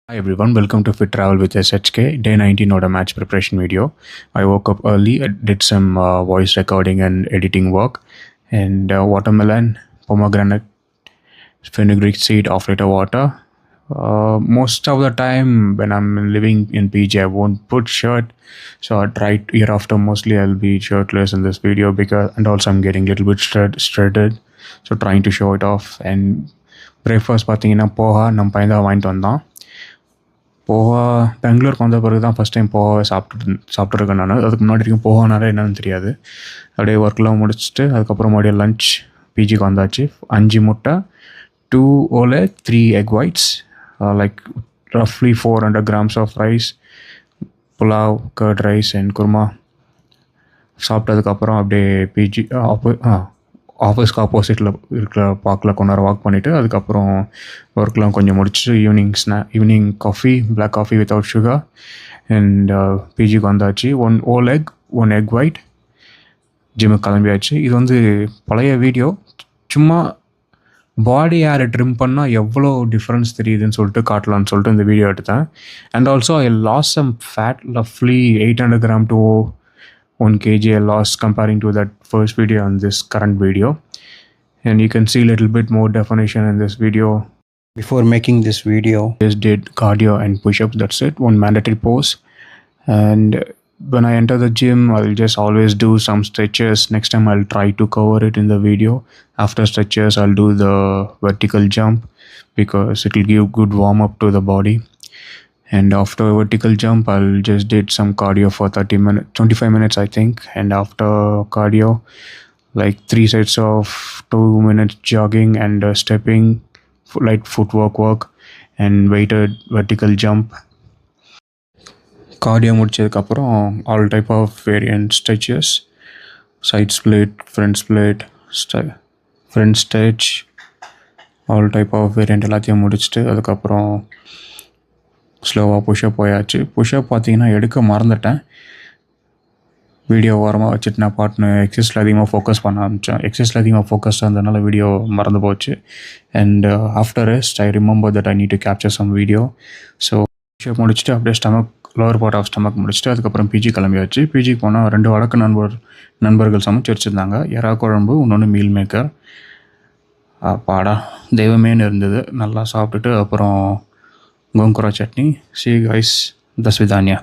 Hi everyone, welcome to Fit Travel with SHK, day 19 of a match preparation video. I woke up early, did some voice recording and editing work, and watermelon, pomegranate, fenugreek seed, off liter water. Most of the time when I'm living in PG, I won't put shirt, so I try year after mostly I'll be shirtless in this video and also I'm getting a little bit shredded, so trying to show it off. And breakfast பார்த்தீங்கன்னா போஹா நம்ம பையன் தான் வாங்கிட்டு வந்தான். போஹா பெங்களூருக்கு வந்த பிறகு தான் ஃபஸ்ட் டைம் போஹாவை சாப்பிட்ருக்கேன் நான். அதுக்கு முன்னாடி வரைக்கும் போஹானாலே என்னென்னு தெரியாது. அப்படியே ஒர்க்லாம் முடிச்சுட்டு அதுக்கப்புறம் மறுபடியும் லஞ்ச் பிஜிக்கு வந்தாச்சு. 5 முட்டை, 2 oleg, 3 egg whites, like roughly 400 grams of rice, pulao, curd rice and kurma. சாப்பிட்டதுக்கப்புறம் அப்படியே பிஜி ஆஃபீஸ்க்கு ஆப்போசிட்டில் இருக்கிற பார்க்கில் கொஞ்ச நேரம் வாக் பண்ணிவிட்டு அதுக்கப்புறம் ஒர்க்லாம் கொஞ்சம் முடிச்சுட்டு evening coffee, black coffee without sugar and பிஜிக்கு வந்தாச்சு. 1 oleg, 1 egg white, ஜிம்முக்கு கிளம்பியாச்சு. இது வந்து பழைய வீடியோ, சும்மா பாடி ஏரை ட்ரிம் பண்ணால் எவ்வளோ டிஃப்ரென்ஸ் தெரியுதுன்னு சொல்லிட்டு காட்டலான்னு சொல்லிட்டு இந்த வீடியோ எடுத்தேன். And also I lost some fat, ரஃப்லி 800 grams to 1 kg I lost comparing to that first video and this current video, and you can see a little bit more definition in this video. Before making this video, just did cardio and push-ups, that's it, one mandatory pose. And when I enter the gym, I'll just always do some stretches. Next time I'll try to cover it in the video. After stretches I'll do the vertical jump because it will give good warm up to the body. And after vertical jump I'll just did some cardio for 25 minutes I think. And after cardio, like 3 sets of 2 minutes jogging and stepping, light footwork work and weighted vertical jump. Cardio முடிச்சதுக்கப்புறம் all type of variant stretches, side split, front split, front stretch, all type of variant எல்லாத்தையும் முடிச்சுட்டு அதுக்கப்புறம் ஸ்லோவாக push-up போயாச்சு. Push-up பார்த்தீங்கன்னா எடுக்க மறந்துட்டேன். Video ஓரமாக வச்சுட்டு நான் பாட்டுன்னு எக்ஸசைஸில் அதிகமாக ஃபோக்கஸ் பண்ண ஆரம்பித்தேன். எக்ஸசைஸில் அதிகமாக ஃபோக்கஸ் இருந்ததுனால வீடியோ மறந்து போச்சு. And after rest I remember that I need to capture some video. So push up முடிச்சுட்டு அப்படியே லோவர் பார்ட் ஆஃப் ஸ்டமக் முடிச்சுட்டு அதுக்கப்புறம் பிஜி கிளம்பியாச்சு. பிஜிக்கு போனால் 2 வடக்கு நண்பர்கள் சமைச்சு வச்சுருந்தாங்க. எறா குழம்பு, இன்னொன்று மீல் மேக்கர். பாடா தெய்வமேன்னு இருந்தது. நல்லா சாப்பிட்டுட்டு அப்புறம் gongura chutney. See you guys. Das Vidania.